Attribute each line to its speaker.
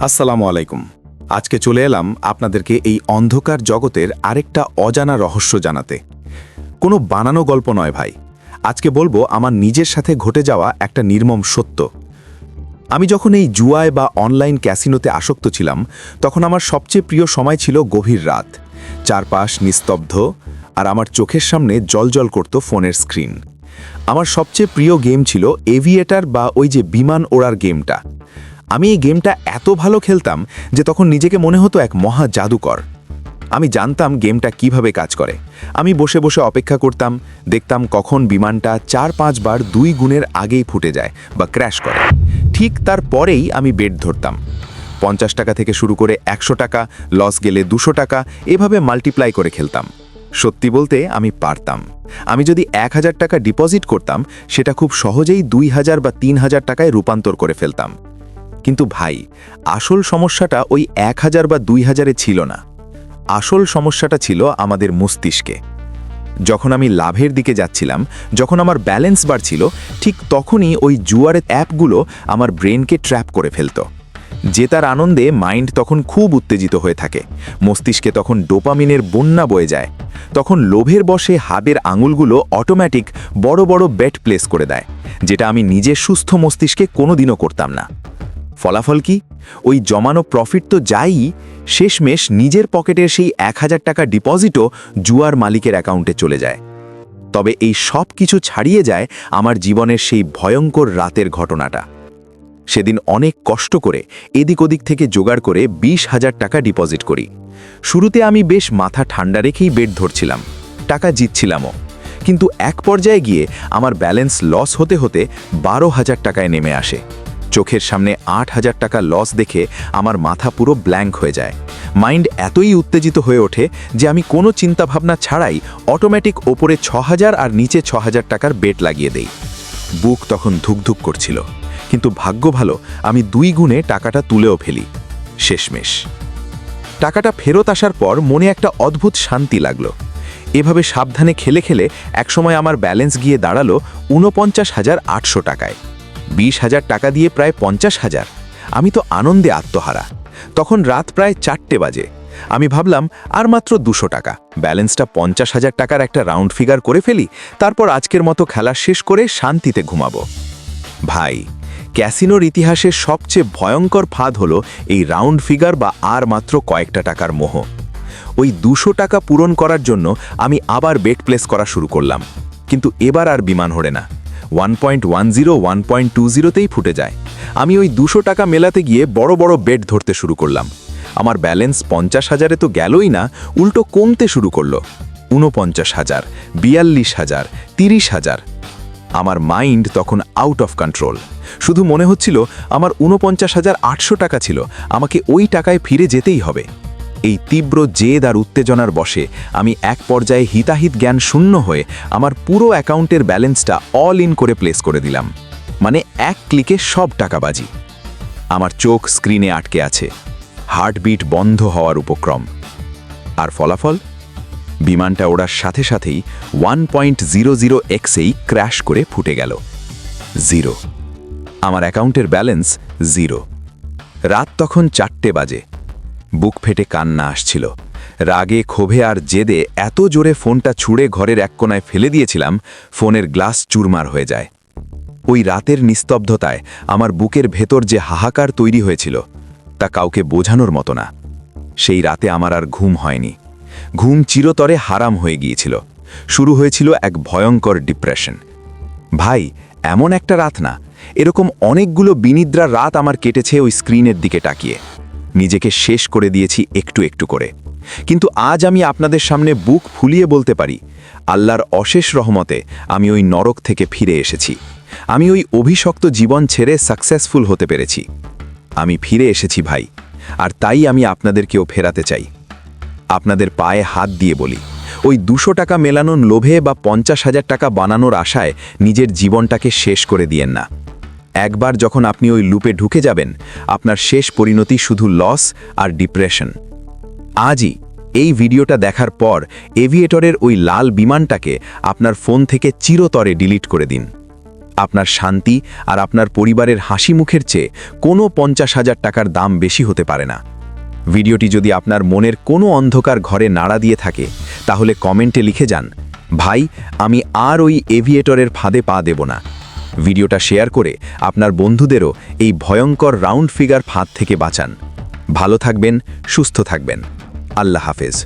Speaker 1: আসসালামু আলাইকুম। আজকে চলে এলাম আপনাদেরকে এই অন্ধকার জগতের আরেকটা অজানা রহস্য জানাতে। কোনো বানানো গল্প নয় ভাই, আজকে বলবো আমার নিজের সাথে ঘটে যাওয়া একটা নির্মম সত্য। আমি যখন এই জুয়ায় বা অনলাইন ক্যাসিনোতে আসক্ত ছিলাম, তখন আমার সবচেয়ে প্রিয় সময় ছিল গভীর রাত, চারপাশ নিস্তব্ধ, আর আমার চোখের সামনে জ্বলজ্বল করত ফোনের স্ক্রিন। আমার সবচেয়ে প্রিয় গেম ছিল এভিয়েটার বা ওই যে বিমান ওড়ার গেমটা। আমি এই গেমটা এত ভালো খেলতাম যে তখন নিজেকে মনে হতো এক মহা জাদুকর। আমি জানতাম গেমটা কিভাবে কাজ করে। আমি বসে বসে অপেক্ষা করতাম, দেখতাম কখন বিমানটা 4-5 বার 2 গুণের আগেই ফুটে যায় বা ক্র্যাশ করে। ঠিক তারপরেই আমি বেট ধরতাম। 50 টাকা থেকে শুরু করে 100 টাকা, লস গেলে 200 টাকা, এভাবে মাল্টিপ্লাই করে খেলতাম। সত্যি বলতে আমি পারতাম। আমি যদি 1000 টাকা ডিপোজিট করতাম, সেটা খুব সহজেই 2000 বা 3000 টাকায় রূপান্তর করে ফেলতাম। কিন্তু ভাই, আসল সমস্যাটা ওই 1000 বা 2000-এ ছিল না। আসল সমস্যাটা ছিল আমাদের মস্তিষ্কে। যখন আমি লাভের দিকে যাচ্ছিলাম, যখন আমার ব্যালেন্স বাড়ছিল, ঠিক তখনই ওই জুয়ারের অ্যাপগুলো আমার ব্রেনকে ট্র্যাপ করে ফেলত। জেতার আনন্দে মাইন্ড তখন খুব উত্তেজিত হয়ে থাকে, মস্তিষ্কে তখন ডোপামিনের বন্যা বয়ে যায়। তখন লোভের বশে হাতের আঙুলগুলো অটোমেটিক বড় বড় বেট প্লেস করে দেয়, যেটা আমি নিজের সুস্থ মস্তিষ্কে কোনোদিনও করতাম না। ফলাফল কি? ওই জমানো প্রফিট তো যায়ই, শেষমেশ নিজের পকেটের সেই 1000 টাকা ডিপোজিটও জুয়ার মালিকের অ্যাকাউন্টে চলে যায়। তবে এই সব কিছু ছাড়িয়ে যায় আমার জীবনের সেই ভয়ঙ্কর রাতের ঘটনাটা। সেদিন অনেক কষ্ট করে এদিক ওদিক থেকে জোগাড় করে 20,000 টাকা ডিপোজিট করি। শুরুতে আমি বেশ মাথা ঠান্ডা রেখেই বেট ধরছিলাম, টাকা জিতছিলামও। কিন্তু এক পর্যায়ে গিয়ে আমার ব্যালেন্স লস হতে হতে 12,000 টাকায় নেমে আসে। চোখের সামনে 8,000 টাকা লস দেখে আমার মাথা পুরো ব্ল্যাঙ্ক হয়ে যায়। মাইন্ড এতই উত্তেজিত হয়ে ওঠে যে আমি কোনো চিন্তাভাবনা ছাড়াই অটোমেটিক ওপরে 6,000 আর নিচে 6,000 টাকার বেট লাগিয়ে দেই। বুক তখন ধুকধুক করছিল, কিন্তু ভাগ্য ভালো, আমি 2 গুণে টাকাটা তুলেও ফেলি। শেষমেশ টাকাটা ফেরত আসার পর মনে একটা অদ্ভুত শান্তি লাগলো। এভাবে সাবধানে খেলে খেলে একসময় আমার ব্যালেন্স গিয়ে দাঁড়ালো 49,800 টাকায়। 20,000 টাকা দিয়ে প্রায় 50,000। আমি তো আনন্দে আত্মহারা। তখন রাত প্রায় 4টে বাজে। আমি ভাবলাম আর মাত্র 200 টাকা, ব্যালেন্সটা 50,000 টাকার একটা রাউন্ড ফিগার করে ফেলি, তারপর আজকের মতো খেলা শেষ করে শান্তিতে ঘুমাবো। ভাই, ক্যাসিনোর ইতিহাসের সবচেয়ে ভয়ঙ্কর ফাঁদ হলো এই রাউন্ড ফিগার বা আর মাত্র কয়েকটা টাকার মোহ। ওই 200 টাকা পূরণ করার জন্য আমি আবার বেট প্লেস করা শুরু করলাম, কিন্তু এবার আর বিমান ওড়ে না। 1.10, 1.20তেই ফুটে যায়। আমি ওই 200 টাকা মেলাতে গিয়ে বড় বড় বেট ধরতে শুরু করলাম। আমার ব্যালেন্স 50,000-এ তো গেলই না, উল্টো কমতে শুরু করলো। 49,000, 42,000, 30,000। আমার মাইন্ড তখন আউট অফ কন্ট্রোল। শুধু মনে হচ্ছিল আমার 49,800 টাকা ছিল, আমাকে ওই টাকায় ফিরে যেতেই হবে। এই তীব্র জেদ আর উত্তেজনার বশে আমি এক পর্যায়ে হিতাহিত জ্ঞান শূন্য হয়ে আমার পুরো অ্যাকাউন্টের ব্যালেন্সটা অল ইন করে প্লেস করে দিলাম। মানে এক ক্লিকে সব টাকা বাজি। আমার চোখ স্ক্রিনে আটকে আছে, হার্টবিট বন্ধ হওয়ার উপক্রম। আর ফলাফল? বিমানটা ওড়ার সাথে সাথেই 1.00x-এই ক্র্যাশ করে ফুটে গেল। 0। আমার অ্যাকাউন্টের ব্যালেন্স 0। রাত তখন 4টে বাজে। বুক ফেটে কান্না আসছিল। রাগে, ক্ষোভে আর জেদে এত জোরে ফোনটা ছুঁড়ে ঘরের এক কোনায় ফেলে দিয়েছিলাম, ফোনের গ্লাস চুরমার হয়ে যায়। ওই রাতের নিস্তব্ধতায় আমার বুকের ভেতর যে হাহাকার তৈরি হয়েছিল, তা কাউকে বোঝানোর মতো না। সেই রাতে আমার আর ঘুম হয়নি। ঘুম চিরতরে হারাম হয়ে গিয়েছিল। শুরু হয়েছিল এক ভয়ঙ্কর ডিপ্রেশন। ভাই, এমন একটা রাত না, এরকম অনেকগুলো বিনিদ্রা রাত আমার কেটেছে ওই স্ক্রিনের দিকে তাকিয়ে। নিজেকে শেষ করে দিয়েছি একটু একটু করে। কিন্তু আজ আমি আপনাদের সামনে বুক ফুলিয়ে বলতে পারি, আল্লাহর অশেষ রহমতে আমি ওই নরক থেকে ফিরে এসেছি। আমি ওই অভিশপ্ত জীবন ছেড়ে সাকসেসফুল হতে পেরেছি। আমি ফিরে এসেছি ভাই, আর তাই আমি আপনাদেরকেও ফেরাতে চাই। আপনাদের পায়ে হাত দিয়ে বলি, ওই 200 টাকা মেলানোর লোভে বা 50,000 টাকা বানানোর আশায় নিজের জীবনটাকে শেষ করে দিয়েন না। একবার যখন আপনি ওই লুপে ঢুকে যাবেন, আপনার শেষ পরিণতি শুধু লস আর ডিপ্রেশন। আজই এই ভিডিওটা দেখার পর এভিয়েটরের ওই লাল বিমানটাকে আপনার ফোন থেকে চিরতরে ডিলিট করে দিন। আপনার শান্তি আর আপনার পরিবারের হাসি মুখের চেয়ে কোনো 50,000 টাকার দাম বেশি হতে পারে না। ভিডিওটি যদি আপনার মনের কোনো অন্ধকার ঘরে নাড়া দিয়ে থাকে তাহলে কমেন্টে লিখে যান, ভাই আমি আর ওই এভিয়েটরের ফাঁদে পা দেব না। ভিডিওটা শেয়ার করে আপনার বন্ধুদেরও এই ভয়ঙ্কর রাউন্ড ফিগার ফাঁদ থেকে বাঁচান। ভালো থাকবেন, সুস্থ থাকবেন। আল্লাহ হাফেজ।